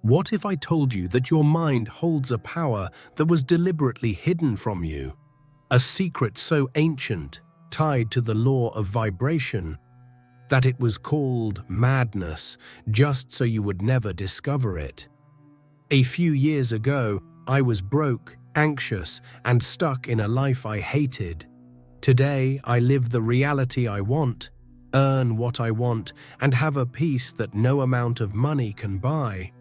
What if I told you that your mind holds a power that was deliberately hidden from you? A secret so ancient, tied to the law of vibration, that it was called madness, just so you would never discover it. A few years ago, I was broke, anxious, and stuck in a life I hated. Today, I live the reality I want, earn what I want, and have a peace that no amount of money can buy.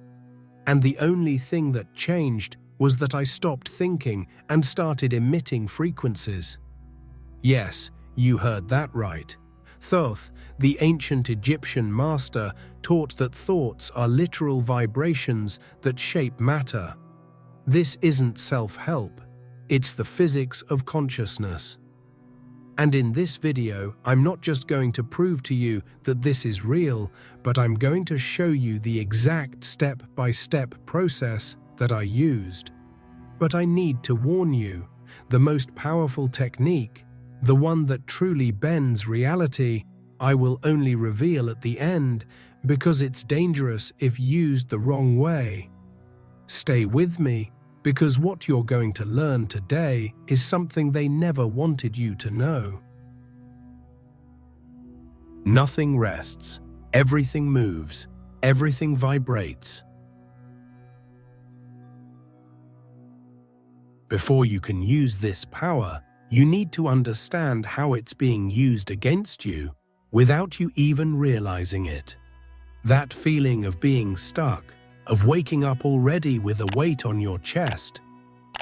And the only thing that changed was that I stopped thinking and started emitting frequencies. Yes, you heard that right. Thoth, the ancient Egyptian master, taught that thoughts are literal vibrations that shape matter. This isn't self-help, it's the physics of consciousness. And in this video, I'm not just going to prove to you that this is real, but I'm going to show you the exact step-by-step process that I used. But I need to warn you, the most powerful technique, the one that truly bends reality, I will only reveal at the end because it's dangerous if used the wrong way. Stay with me, because what you're going to learn today is something they never wanted you to know. Nothing rests, everything moves, everything vibrates. Before you can use this power, you need to understand how it's being used against you without you even realizing it. That feeling of being stuck, of waking up already with a weight on your chest,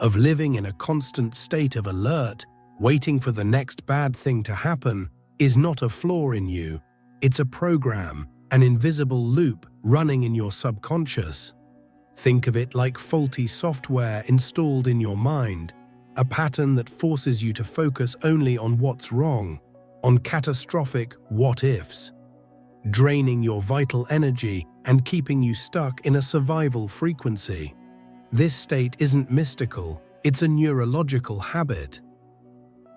of living in a constant state of alert, waiting for the next bad thing to happen, is not a flaw in you. It's a program, an invisible loop running in your subconscious. Think of it like faulty software installed in your mind, a pattern that forces you to focus only on what's wrong, on catastrophic what-ifs, draining your vital energy and keeping you stuck in a survival frequency. This state isn't mystical, it's a neurological habit.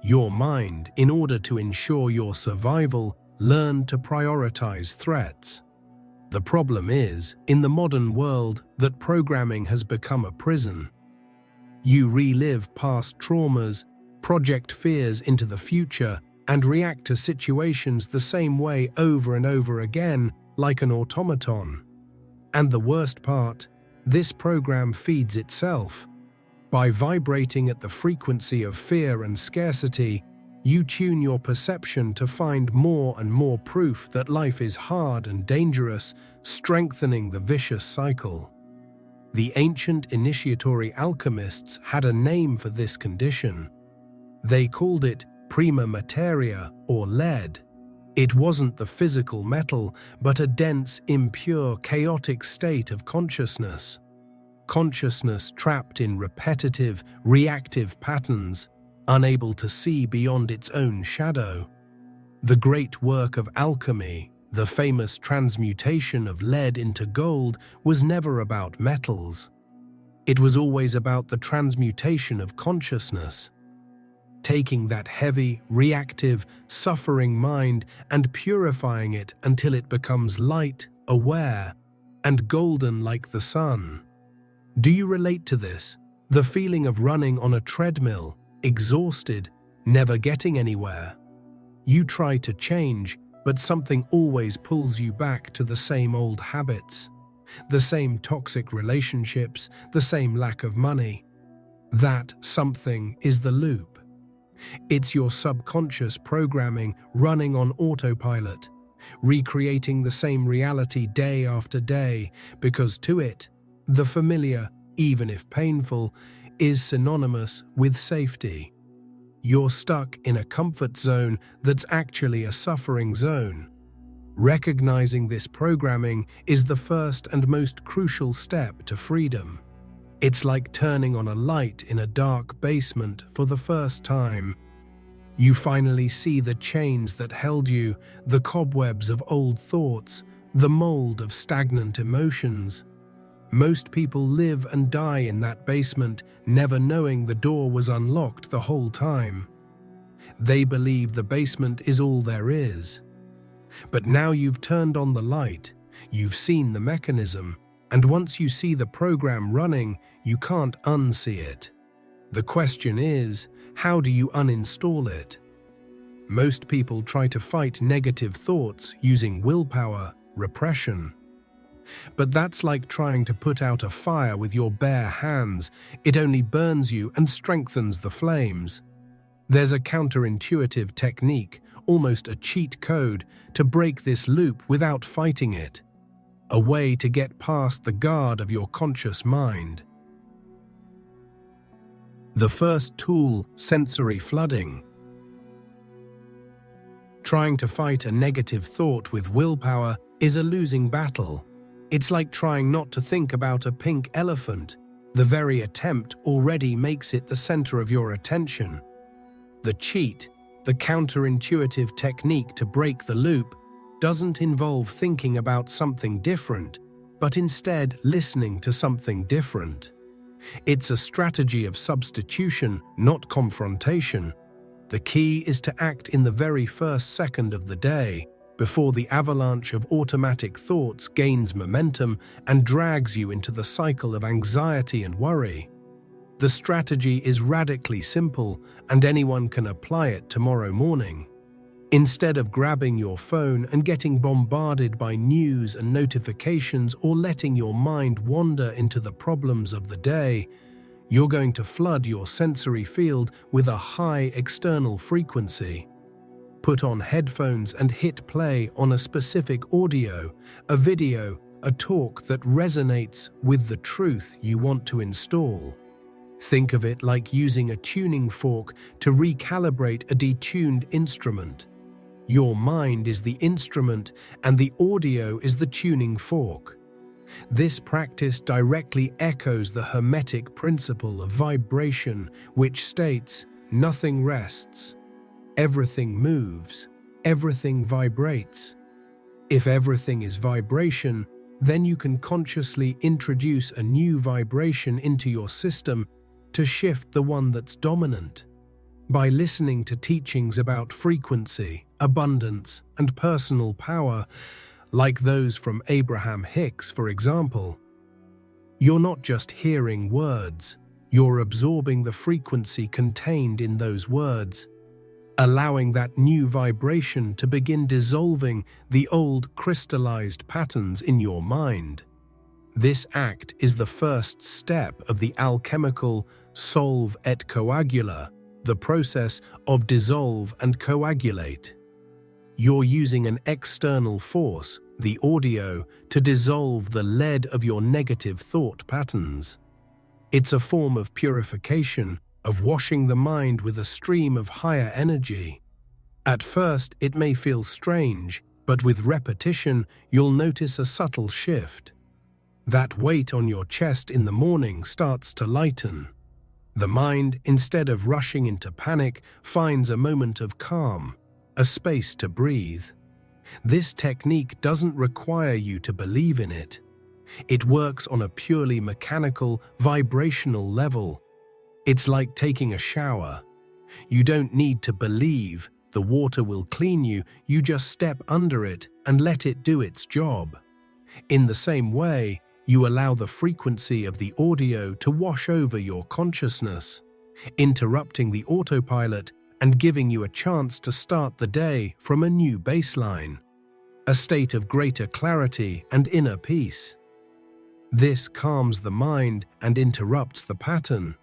Your mind, in order to ensure your survival, learned to prioritize threats. The problem is, in the modern world, that programming has become a prison. You relive past traumas, project fears into the future, and react to situations the same way over and over again, like an automaton. And the worst part, this program feeds itself. By vibrating at the frequency of fear and scarcity, you tune your perception to find more and more proof that life is hard and dangerous, strengthening the vicious cycle. The ancient initiatory alchemists had a name for this condition. They called it prima materia, or lead. It wasn't the physical metal, but a dense, impure, chaotic state of consciousness. Consciousness trapped in repetitive, reactive patterns, unable to see beyond its own shadow. The great work of alchemy, the famous transmutation of lead into gold, was never about metals. It was always about the transmutation of consciousness. Taking that heavy, reactive, suffering mind and purifying it until it becomes light, aware, and golden like the sun. Do you relate to this? The feeling of running on a treadmill, exhausted, never getting anywhere. You try to change, but something always pulls you back to the same old habits, the same toxic relationships, the same lack of money. That something is the loop. It's your subconscious programming running on autopilot, recreating the same reality day after day, because to it, the familiar, even if painful, is synonymous with safety. You're stuck in a comfort zone that's actually a suffering zone. Recognizing this programming is the first and most crucial step to freedom. It's like turning on a light in a dark basement for the first time. You finally see the chains that held you, the cobwebs of old thoughts, the mold of stagnant emotions. Most people live and die in that basement, never knowing the door was unlocked the whole time. They believe the basement is all there is. But now you've turned on the light, you've seen the mechanism, And once you see the program running, you can't unsee it. The question is, how do you uninstall it? Most people try to fight negative thoughts using willpower, repression. But that's like trying to put out a fire with your bare hands. It only burns you and strengthens the flames. There's a counterintuitive technique, almost a cheat code, to break this loop without fighting it. A way to get past the guard of your conscious mind. The first tool, sensory flooding. Trying to fight a negative thought with willpower is a losing battle. It's like trying not to think about a pink elephant. The very attempt already makes it the center of your attention. The cheat, the counterintuitive technique to break the loop, doesn't involve thinking about something different, but instead listening to something different. It's a strategy of substitution, not confrontation. The key is to act in the very first second of the day, before the avalanche of automatic thoughts gains momentum and drags you into the cycle of anxiety and worry. The strategy is radically simple, and anyone can apply it tomorrow morning. Instead of grabbing your phone and getting bombarded by news and notifications or letting your mind wander into the problems of the day, you're going to flood your sensory field with a high external frequency. Put on headphones and hit play on a specific audio, a video, a talk that resonates with the truth you want to install. Think of it like using a tuning fork to recalibrate a detuned instrument. Your mind is the instrument and the audio is the tuning fork. This practice directly echoes the Hermetic principle of vibration, which states, "Nothing rests. Everything moves. Everything vibrates." If everything is vibration, then you can consciously introduce a new vibration into your system to shift the one that's dominant. By listening to teachings about frequency, abundance, and personal power, like those from Abraham Hicks, for example, you're not just hearing words, you're absorbing the frequency contained in those words, allowing that new vibration to begin dissolving the old crystallized patterns in your mind. This act is the first step of the alchemical solve et coagula, the process of dissolve and coagulate. You're using an external force, the audio, to dissolve the lead of your negative thought patterns. It's a form of purification, of washing the mind with a stream of higher energy. At first, it may feel strange, but with repetition, you'll notice a subtle shift. That weight on your chest in the morning starts to lighten. The mind, instead of rushing into panic, finds a moment of calm, a space to breathe. This technique doesn't require you to believe in it. It works on a purely mechanical, vibrational level. It's like taking a shower. You don't need to believe the water will clean you, you just step under it and let it do its job. In the same way, you allow the frequency of the audio to wash over your consciousness, interrupting the autopilot and giving you a chance to start the day from a new baseline, a state of greater clarity and inner peace. This calms the mind and interrupts the pattern,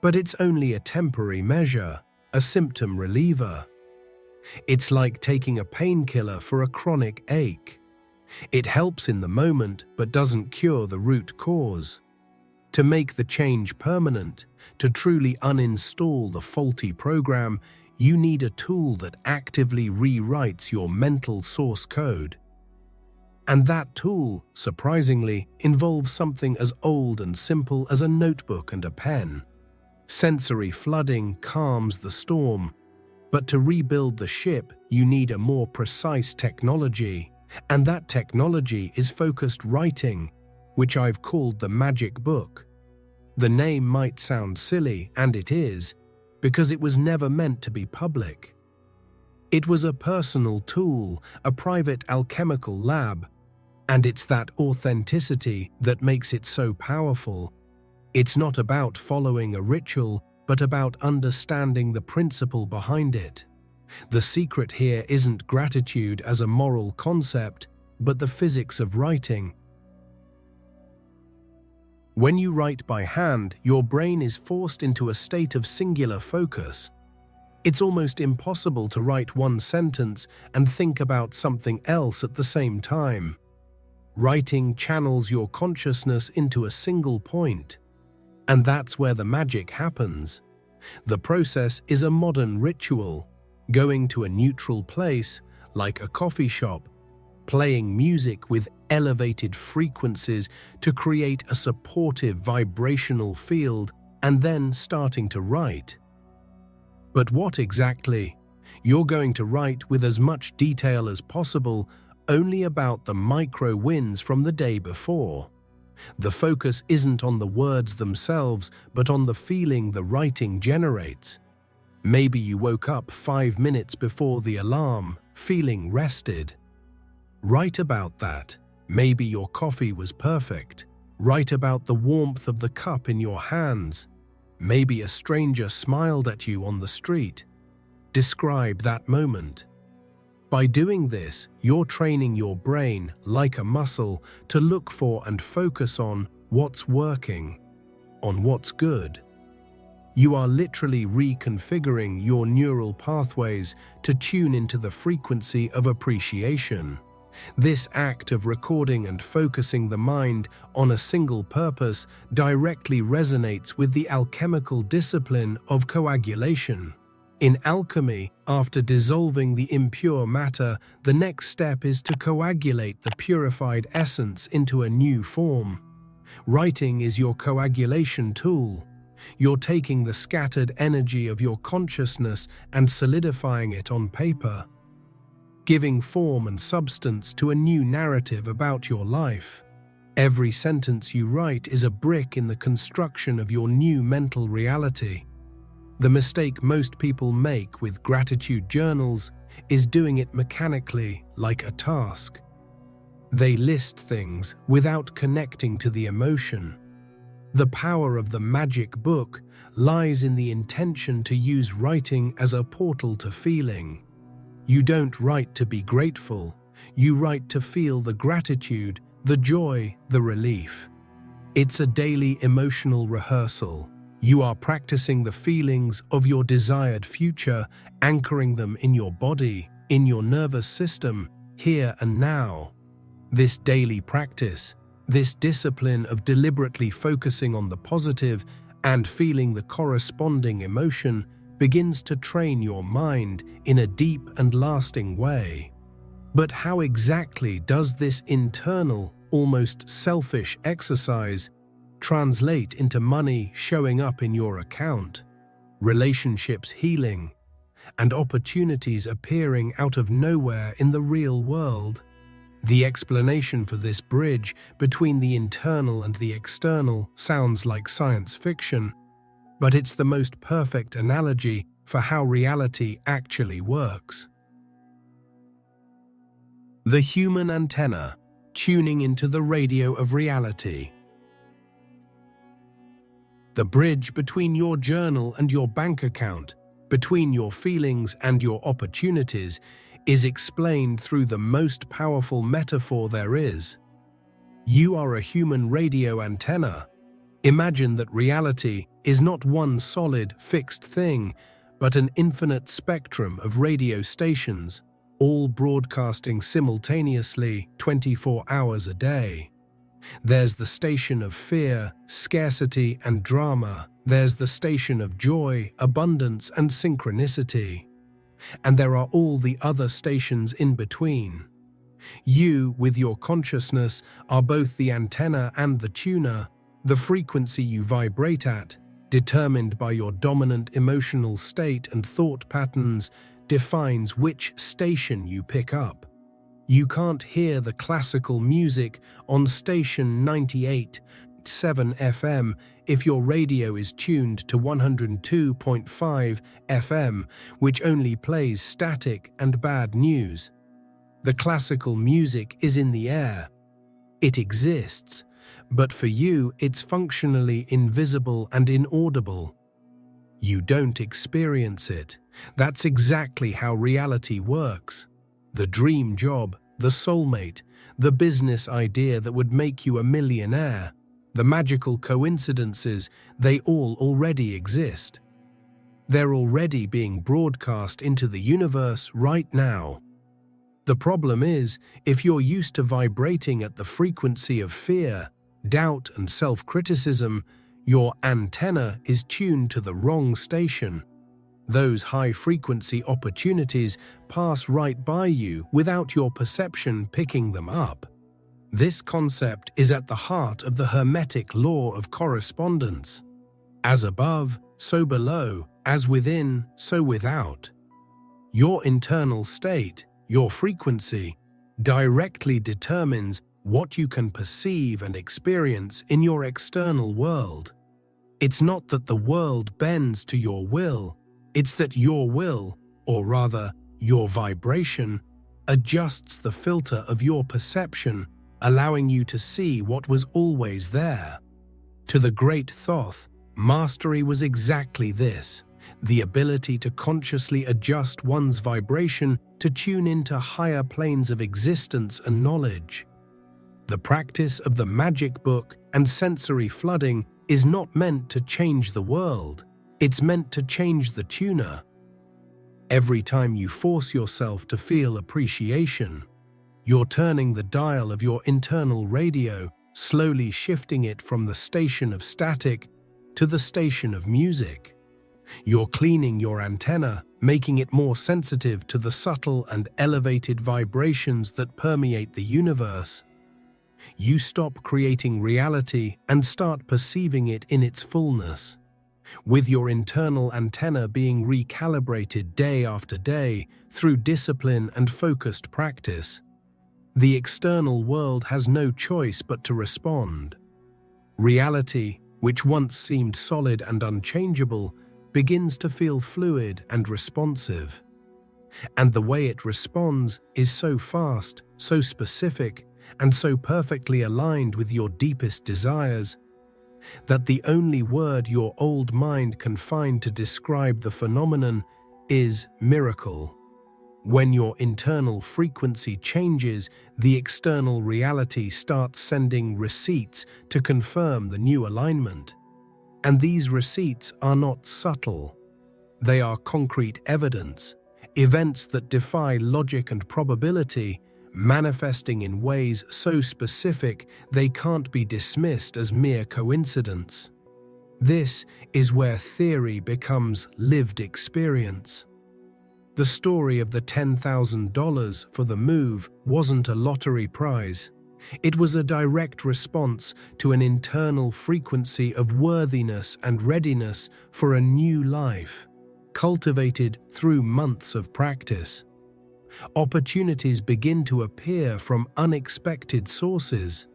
but it's only a temporary measure, a symptom reliever. It's like taking a painkiller for a chronic ache. It helps in the moment but doesn't cure the root cause. To make the change permanent, to truly uninstall the faulty program, you need a tool that actively rewrites your mental source code. And that tool, surprisingly, involves something as old and simple as a notebook and a pen. Sensory flooding calms the storm, but to rebuild the ship, you need a more precise technology. And that technology is focused writing, which I've called the magic book. The name might sound silly, and it is, because it was never meant to be public. It was a personal tool, a private alchemical lab, And it's that authenticity that makes it so powerful. It's not about following a ritual, but about understanding the principle behind it. The secret here isn't gratitude as a moral concept, but the physics of writing. When you write by hand, your brain is forced into a state of singular focus. It's almost impossible to write one sentence and think about something else at the same time. Writing channels your consciousness into a single point. And that's where the magic happens. The process is a modern ritual, going to a neutral place, like a coffee shop, playing music with elevated frequencies to create a supportive vibrational field, and then starting to write. But what exactly? You're going to write with as much detail as possible, only about the micro wins from the day before. The focus isn't on the words themselves, but on the feeling the writing generates. Maybe you woke up 5 minutes before the alarm, feeling rested. Write about that. Maybe your coffee was perfect. Write about the warmth of the cup in your hands. Maybe a stranger smiled at you on the street. Describe that moment. By doing this, you're training your brain, like a muscle, to look for and focus on what's working, on what's good. You are literally reconfiguring your neural pathways to tune into the frequency of appreciation. This act of recording and focusing the mind on a single purpose directly resonates with the alchemical discipline of coagulation. In alchemy, after dissolving the impure matter, the next step is to coagulate the purified essence into a new form. Writing is your coagulation tool. You're taking the scattered energy of your consciousness and solidifying it on paper, giving form and substance to a new narrative about your life. Every sentence you write is a brick in the construction of your new mental reality. The mistake most people make with gratitude journals is doing it mechanically, like a task. They list things without connecting to the emotion. The power of the magic book lies in the intention to use writing as a portal to feeling. You don't write to be grateful, you write to feel the gratitude, the joy, the relief. It's a daily emotional rehearsal. You are practicing the feelings of your desired future, anchoring them in your body, in your nervous system, here and now. This daily practice, this discipline of deliberately focusing on the positive and feeling the corresponding emotion, begins to train your mind in a deep and lasting way. But how exactly does this internal, almost selfish exercise translate into money showing up in your account, relationships healing, and opportunities appearing out of nowhere in the real world? The explanation for this bridge between the internal and the external sounds like science fiction, but it's the most perfect analogy for how reality actually works. The human antenna, tuning into the radio of reality. The bridge between your journal and your bank account, between your feelings and your opportunities, is explained through the most powerful metaphor there is. You are a human radio antenna. Imagine that reality is not one solid, fixed thing, but an infinite spectrum of radio stations, all broadcasting simultaneously 24 hours a day. There's the station of fear, scarcity, and drama. There's the station of joy, abundance, and synchronicity. And there are all the other stations in between. You, with your consciousness, are both the antenna and the tuner. The frequency you vibrate at, determined by your dominant emotional state and thought patterns, defines which station you pick up. You can't hear the classical music on station 98.7 FM if your radio is tuned to 102.5 FM, which only plays static and bad news. The classical music is in the air. It exists, but for you it's functionally invisible and inaudible. You don't experience it. That's exactly how reality works. The dream job, the soulmate, the business idea that would make you a millionaire, the magical coincidences, they all already exist. They're already being broadcast into the universe right now. The problem is, if you're used to vibrating at the frequency of fear, doubt, and self-criticism, your antenna is tuned to the wrong station. Those high-frequency opportunities pass right by you without your perception picking them up. This concept is at the heart of the Hermetic law of correspondence. As above, so below, as within, so without. Your internal state, your frequency, directly determines what you can perceive and experience in your external world. It's not that the world bends to your will, it's that your will, or rather, your vibration, adjusts the filter of your perception, allowing you to see what was always there. To the great Thoth, mastery was exactly this, the ability to consciously adjust one's vibration to tune into higher planes of existence and knowledge. The practice of the magic book and sensory flooding is not meant to change the world, it's meant to change the tuner. Every time you force yourself to feel appreciation, you're turning the dial of your internal radio, slowly shifting it from the station of static to the station of music. You're cleaning your antenna, making it more sensitive to the subtle and elevated vibrations that permeate the universe. You stop creating reality and start perceiving it in its fullness. With your internal antenna being recalibrated day after day through discipline and focused practice, the external world has no choice but to respond. Reality, which once seemed solid and unchangeable, begins to feel fluid and responsive. And the way it responds is so fast, so specific, and so perfectly aligned with your deepest desires, that the only word your old mind can find to describe the phenomenon is miracle. When your internal frequency changes, the external reality starts sending receipts to confirm the new alignment. And these receipts are not subtle. They are concrete evidence, events that defy logic and probability, manifesting in ways so specific they can't be dismissed as mere coincidence. This is where theory becomes lived experience. The story of the $10,000 for the move wasn't a lottery prize. It was a direct response to an internal frequency of worthiness and readiness for a new life, cultivated through months of practice. Opportunities begin to appear from unexpected sources.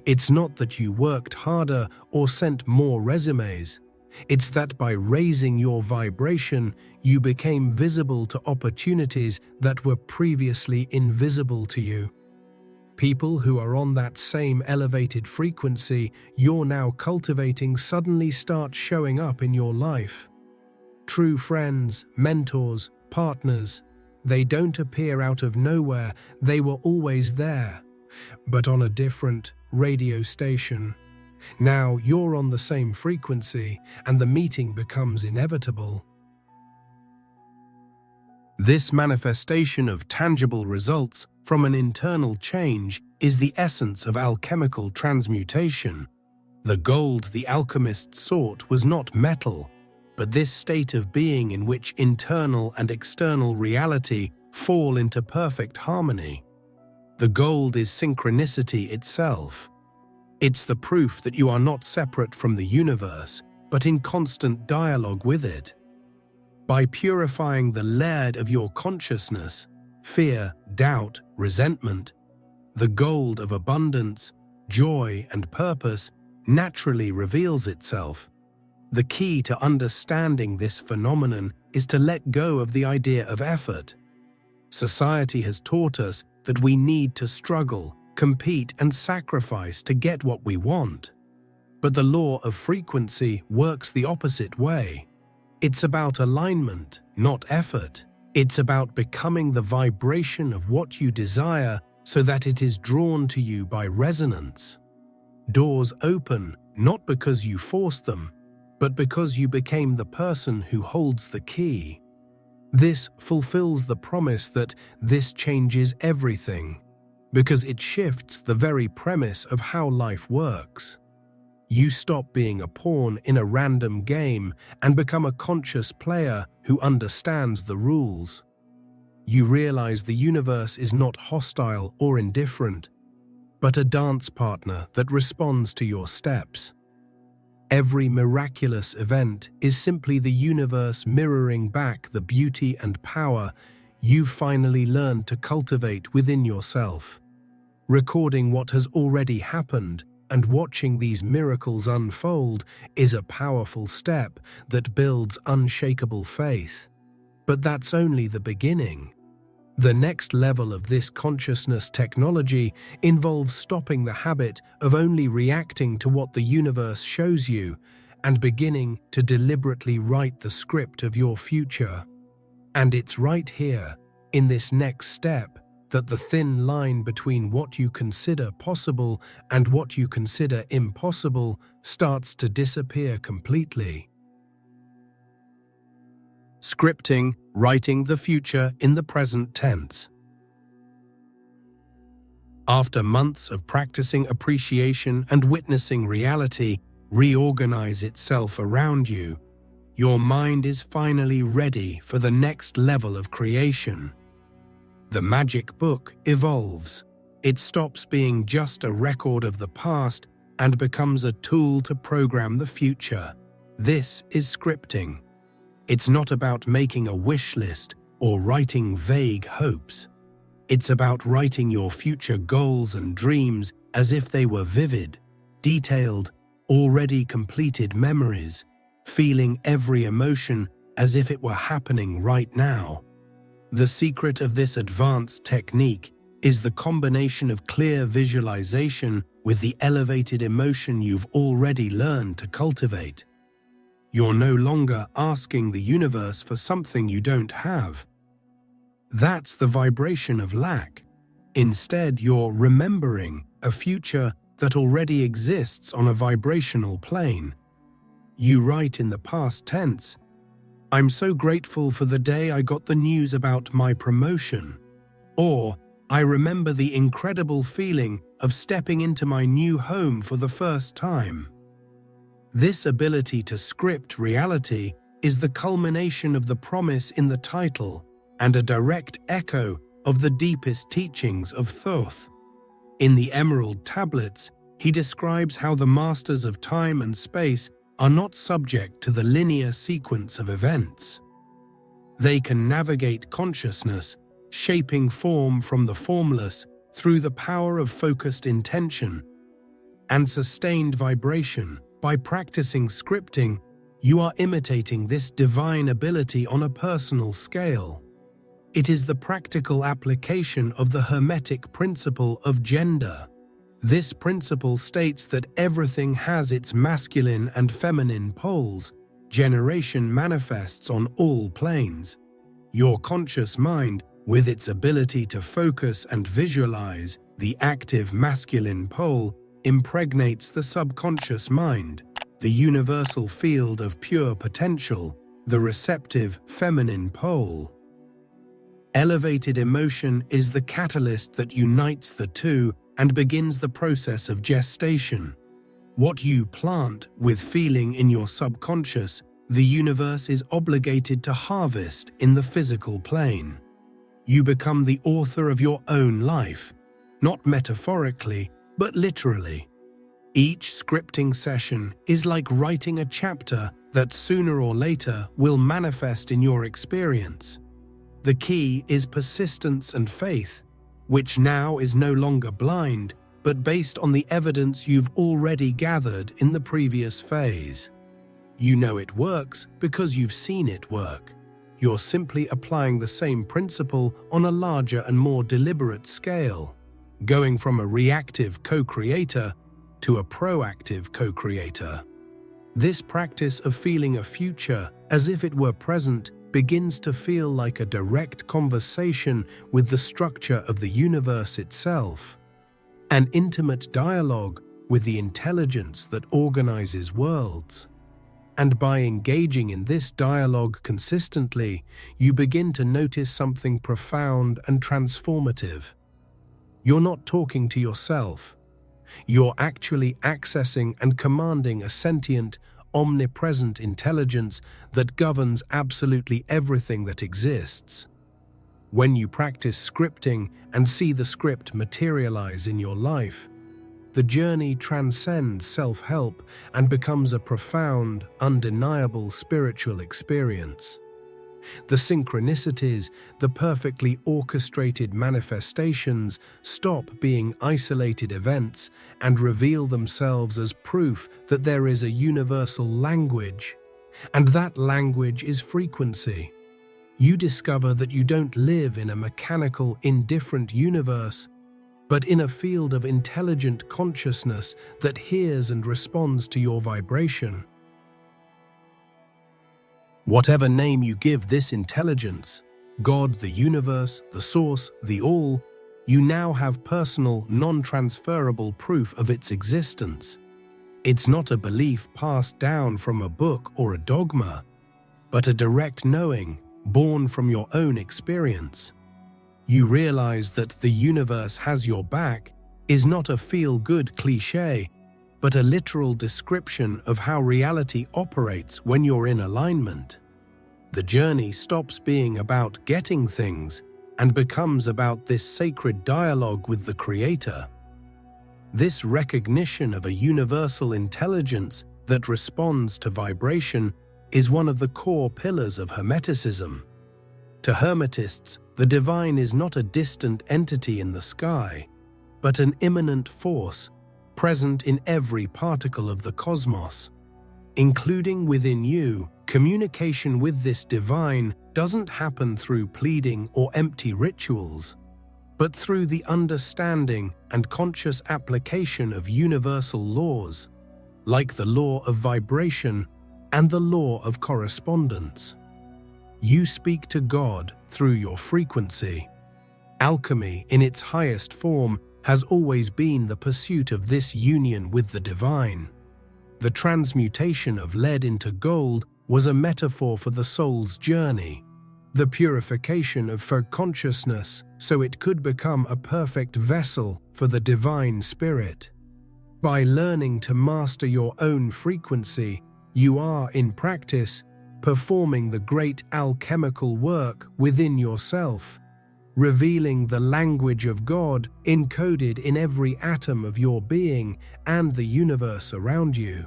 It's not that you worked harder or sent more resumes. It's that by raising your vibration, you became visible to opportunities that were previously invisible to you. People who are on that same elevated frequency you're now cultivating suddenly start showing up in your life. True friends, mentors, partners, they don't appear out of nowhere, they were always there, but on a different radio station. Now you're on the same frequency, and the meeting becomes inevitable. This manifestation of tangible results from an internal change is the essence of alchemical transmutation. The gold the alchemists sought was not metal, but this state of being in which internal and external reality fall into perfect harmony. The gold is synchronicity itself. It's the proof that you are not separate from the universe, but in constant dialogue with it. By purifying the lead of your consciousness, fear, doubt, resentment, the gold of abundance, joy, and purpose naturally reveals itself. The key to understanding this phenomenon is to let go of the idea of effort. Society has taught us that we need to struggle, compete and sacrifice to get what we want. But the law of frequency works the opposite way. It's about alignment, not effort. It's about becoming the vibration of what you desire so that it is drawn to you by resonance. Doors open not because you forced them, but because you became the person who holds the key. This fulfills the promise that this changes everything, because it shifts the very premise of how life works. You stop being a pawn in a random game and become a conscious player who understands the rules. You realize the universe is not hostile or indifferent, but a dance partner that responds to your steps. Every miraculous event is simply the universe mirroring back the beauty and power you've finally learned to cultivate within yourself. Recording what has already happened and watching these miracles unfold is a powerful step that builds unshakable faith. But that's only the beginning. The next level of this consciousness technology involves stopping the habit of only reacting to what the universe shows you and beginning to deliberately write the script of your future. And it's right here, in this next step, that the thin line between what you consider possible and what you consider impossible starts to disappear completely. Scripting, writing the future in the present tense. After months of practicing appreciation and witnessing reality reorganize itself around you, your mind is finally ready for the next level of creation. The magic book evolves. It stops being just a record of the past and becomes a tool to program the future. This is scripting. It's not about making a wish list or writing vague hopes. It's about writing your future goals and dreams as if they were vivid, detailed, already completed memories, feeling every emotion as if it were happening right now. The secret of this advanced technique is the combination of clear visualization with the elevated emotion you've already learned to cultivate. You're no longer asking the universe for something you don't have. That's the vibration of lack. Instead, you're remembering a future that already exists on a vibrational plane. You write in the past tense, "I'm so grateful for the day I got the news about my promotion," or "I remember the incredible feeling of stepping into my new home for the first time." This ability to script reality is the culmination of the promise in the title and a direct echo of the deepest teachings of Thoth. In the Emerald Tablets, he describes how the masters of time and space are not subject to the linear sequence of events. They can navigate consciousness, shaping form from the formless through the power of focused intention and sustained vibration. By practicing scripting, you are imitating this divine ability on a personal scale. It is the practical application of the Hermetic principle of gender. This principle states that everything has its masculine and feminine poles. Generation manifests on all planes. Your conscious mind, with its ability to focus and visualize the active masculine pole, impregnates the subconscious mind, the universal field of pure potential, the receptive feminine pole. Elevated emotion is the catalyst that unites the two and begins the process of gestation. What you plant with feeling in your subconscious, the universe is obligated to harvest in the physical plane. You become the author of your own life, not metaphorically, but literally. Each scripting session is like writing a chapter that sooner or later will manifest in your experience. The key is persistence and faith, which now is no longer blind, but based on the evidence you've already gathered in the previous phase. You know it works because you've seen it work. You're simply applying the same principle on a larger and more deliberate scale. going from a reactive co-creator to a proactive co-creator. This practice of feeling a future as if it were present begins to feel like a direct conversation with the structure of the universe itself, an intimate dialogue with the intelligence that organizes worlds. And by engaging in this dialogue consistently, you begin to notice something profound and transformative. You're not talking to yourself. You're actually accessing and commanding a sentient, omnipresent intelligence that governs absolutely everything that exists. When you practice scripting and see the script materialize in your life, the journey transcends self-help and becomes a profound, undeniable spiritual experience. The synchronicities, the perfectly orchestrated manifestations, stop being isolated events and reveal themselves as proof that there is a universal language, and that language is frequency. You discover that you don't live in a mechanical, indifferent universe, but in a field of intelligent consciousness that hears and responds to your vibration. Whatever name you give this intelligence, God, the universe, the source, the all, you now have personal, non-transferable proof of its existence. It's not a belief passed down from a book or a dogma, but a direct knowing born from your own experience. You realize that the universe has your back is not a feel-good cliché, but a literal description of how reality operates when you're in alignment. The journey stops being about getting things and becomes about this sacred dialogue with the Creator. This recognition of a universal intelligence that responds to vibration is one of the core pillars of Hermeticism. To Hermetists, the divine is not a distant entity in the sky, but an immanent force present in every particle of the cosmos. Including within you, communication with this divine doesn't happen through pleading or empty rituals, but through the understanding and conscious application of universal laws, like the law of vibration and the law of correspondence. You speak to God through your frequency. Alchemy, in its highest form, has always been the pursuit of this union with the divine. The transmutation of lead into gold was a metaphor for the soul's journey, the purification of consciousness so it could become a perfect vessel for the divine spirit. By learning to master your own frequency, you are, in practice, performing the great alchemical work within yourself, revealing the language of God encoded in every atom of your being and the universe around you.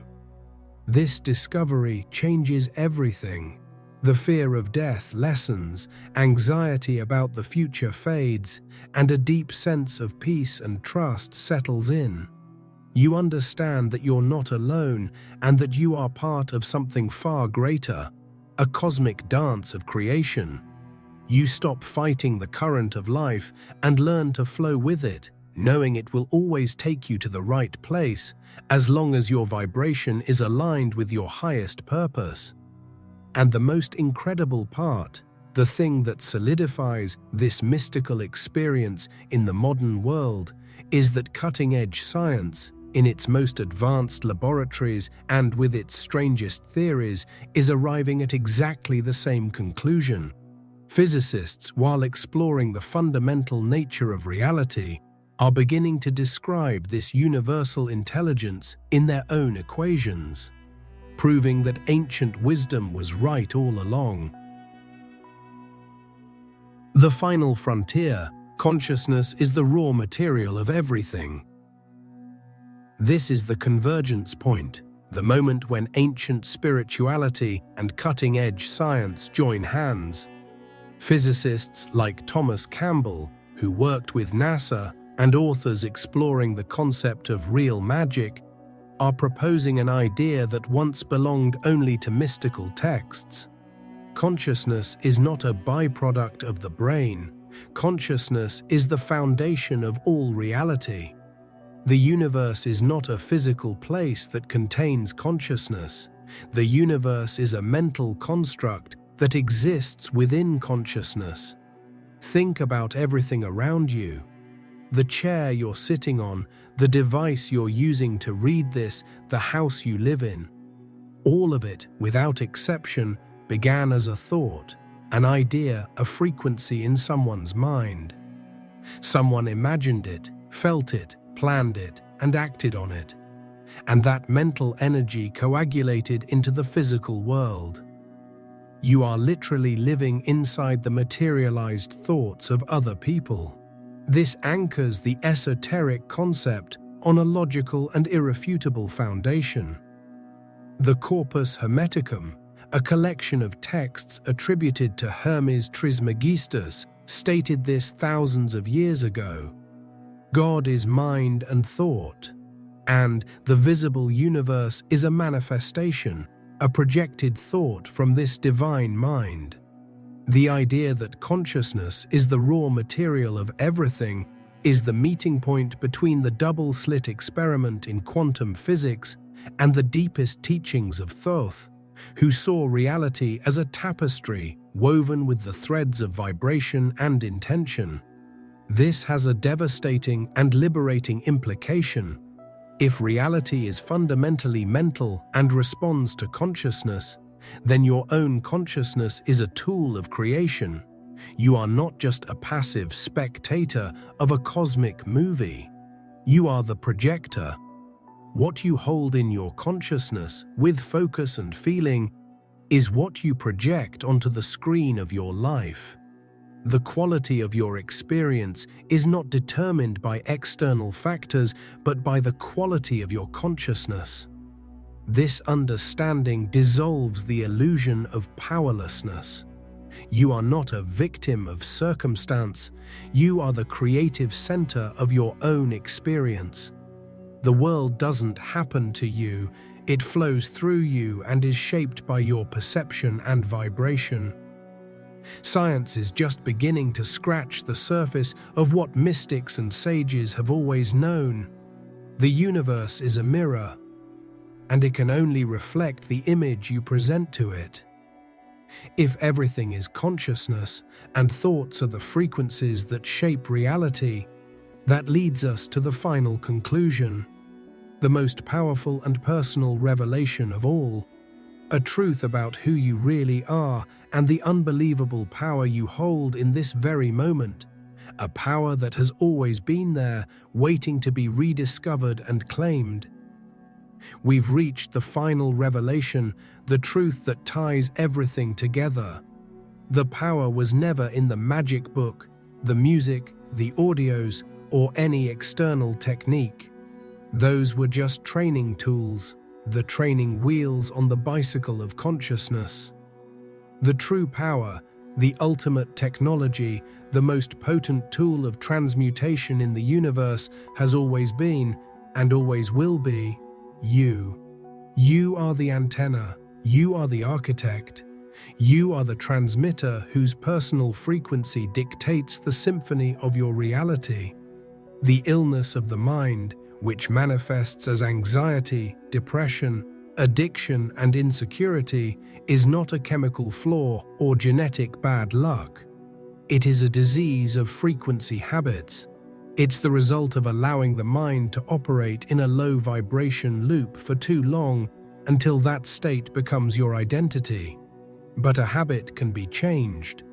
This discovery changes everything. The fear of death lessens, anxiety about the future fades, and a deep sense of peace and trust settles in. You understand that you're not alone and that you are part of something far greater, a cosmic dance of creation. You stop fighting the current of life and learn to flow with it, knowing it will always take you to the right place as long as your vibration is aligned with your highest purpose. And the most incredible part, the thing that solidifies this mystical experience in the modern world, is that cutting-edge science, in its most advanced laboratories and with its strangest theories, is arriving at exactly the same conclusion. Physicists, while exploring the fundamental nature of reality, are beginning to describe this universal intelligence in their own equations, proving that ancient wisdom was right all along. The final frontier, consciousness, is the raw material of everything. This is the convergence point, the moment when ancient spirituality and cutting-edge science join hands. Physicists like Thomas Campbell, who worked with NASA, and authors exploring the concept of real magic, are proposing an idea that once belonged only to mystical texts. Consciousness is not a byproduct of the brain, Consciousness is the foundation of all reality. The universe is not a physical place that contains consciousness. The universe is a mental construct that exists within consciousness. Think about everything around you. The chair you're sitting on, the device you're using to read this, the house you live in. All of it, without exception, began as a thought, an idea, a frequency in someone's mind. Someone imagined it, felt it, planned it, and acted on it. And that mental energy coagulated into the physical world. You are literally living inside the materialized thoughts of other people. This anchors the esoteric concept on a logical and irrefutable foundation. The Corpus Hermeticum, a collection of texts attributed to Hermes Trismegistus, stated this thousands of years ago. God is mind and thought, and the visible universe is a manifestation, a projected thought from this divine mind. The idea that consciousness is the raw material of everything is the meeting point between the double-slit experiment in quantum physics and the deepest teachings of Thoth, who saw reality as a tapestry woven with the threads of vibration and intention. This has a devastating and liberating implication. If reality is fundamentally mental and responds to consciousness, then your own consciousness is a tool of creation. You are not just a passive spectator of a cosmic movie. You are the projector. What you hold in your consciousness, with focus and feeling, is what you project onto the screen of your life. The quality of your experience is not determined by external factors, but by the quality of your consciousness. This understanding dissolves the illusion of powerlessness. You are not a victim of circumstance. You are the creative center of your own experience. The world doesn't happen to you, it flows through you and is shaped by your perception and vibration. Science is just beginning to scratch the surface of what mystics and sages have always known. The universe is a mirror, and it can only reflect the image you present to it. If everything is consciousness, and thoughts are the frequencies that shape reality, that leads us to the final conclusion, the most powerful and personal revelation of all, a truth about who you really are and the unbelievable power you hold in this very moment, a power that has always been there, waiting to be rediscovered and claimed. We've reached the final revelation, the truth that ties everything together. The power was never in the magic book, the music, the audios, or any external technique. Those were just training tools, the training wheels on the bicycle of consciousness. The true power, the ultimate technology, the most potent tool of transmutation in the universe has always been, and always will be, you. You are the antenna, you are the architect, you are the transmitter whose personal frequency dictates the symphony of your reality. The illness of the mind, which manifests as anxiety, depression, addiction, and insecurity, is not a chemical flaw or genetic bad luck. It is a disease of frequency habits. It's the result of allowing the mind to operate in a low vibration loop for too long until that state becomes your identity. But a habit can be changed.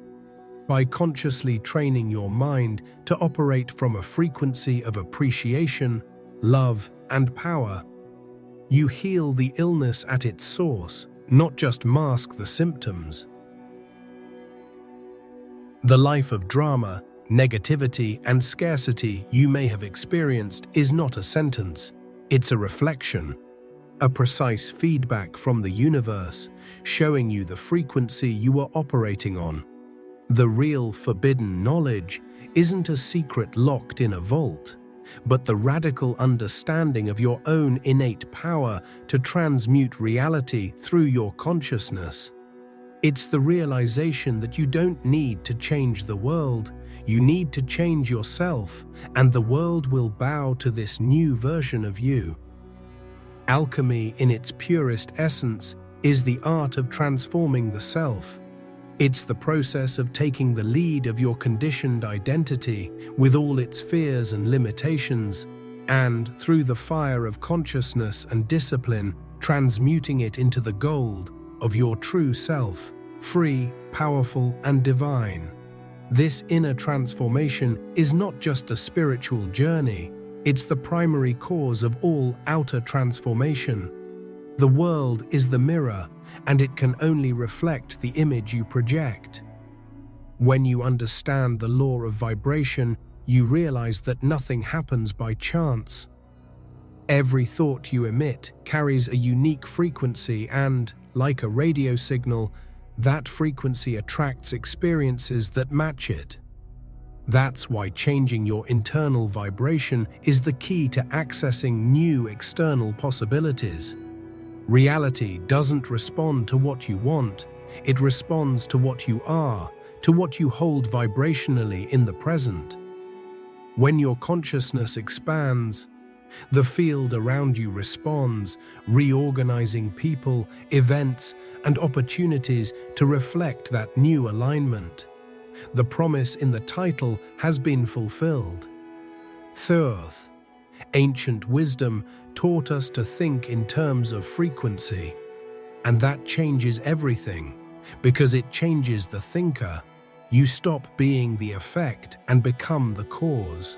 By consciously training your mind to operate from a frequency of appreciation, love, and power, you heal the illness at its source, not just mask the symptoms. The life of drama, negativity, and scarcity you may have experienced is not a sentence, it's a reflection, a precise feedback from the universe, showing you the frequency you are operating on. The real forbidden knowledge isn't a secret locked in a vault, but the radical understanding of your own innate power to transmute reality through your consciousness. It's the realization that you don't need to change the world, You need to change yourself, and the world will bow to this new version of you. Alchemy, in its purest essence, is the art of transforming the self. It's the process of taking the lead of your conditioned identity, with all its fears and limitations, and, through the fire of consciousness and discipline, transmuting it into the gold of your true self, free, powerful, and divine. This inner transformation is not just a spiritual journey, it's the primary cause of all outer transformation. The world is the mirror, and it can only reflect the image you project. When you understand the law of vibration, you realize that nothing happens by chance. Every thought you emit carries a unique frequency and, like a radio signal, that frequency attracts experiences that match it. That's why changing your internal vibration is the key to accessing new external possibilities. Reality doesn't respond to what you want, it responds to what you are, to what you hold vibrationally in the present. When your consciousness expands, the field around you responds, reorganizing people, events, and opportunities to reflect that new alignment. The promise in the title has been fulfilled. Thoth, ancient wisdom, taught us to think in terms of frequency. And that changes everything, because it changes the thinker. You stop being the effect and become the cause.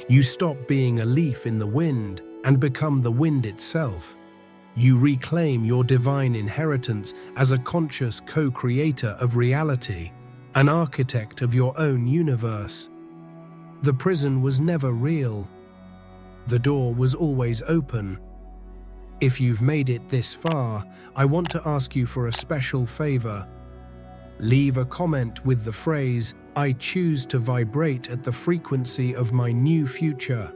You stop being a leaf in the wind and become the wind itself. You reclaim your divine inheritance as a conscious co-creator of reality, an architect of your own universe. The prison was never real. The door was always open. If you've made it this far, I want to ask you for a special favor. Leave a comment with the phrase, "I choose to vibrate at the frequency of my new future."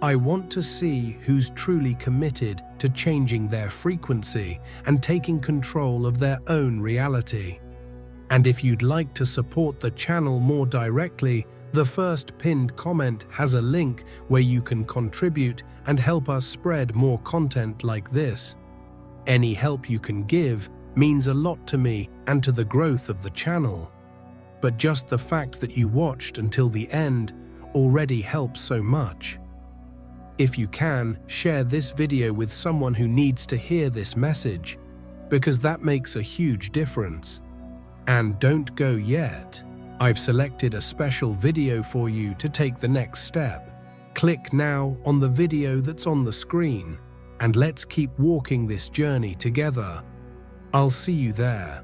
I want to see who's truly committed to changing their frequency and taking control of their own reality. And if you'd like to support the channel more directly, the first pinned comment has a link where you can contribute and help us spread more content like this. Any help you can give means a lot to me and to the growth of the channel. But just the fact that you watched until the end already helps so much. If you can, share this video with someone who needs to hear this message, because that makes a huge difference. And don't go yet. I've selected a special video for you to take the next step. Click now on the video that's on the screen, and let's keep walking this journey together. I'll see you there.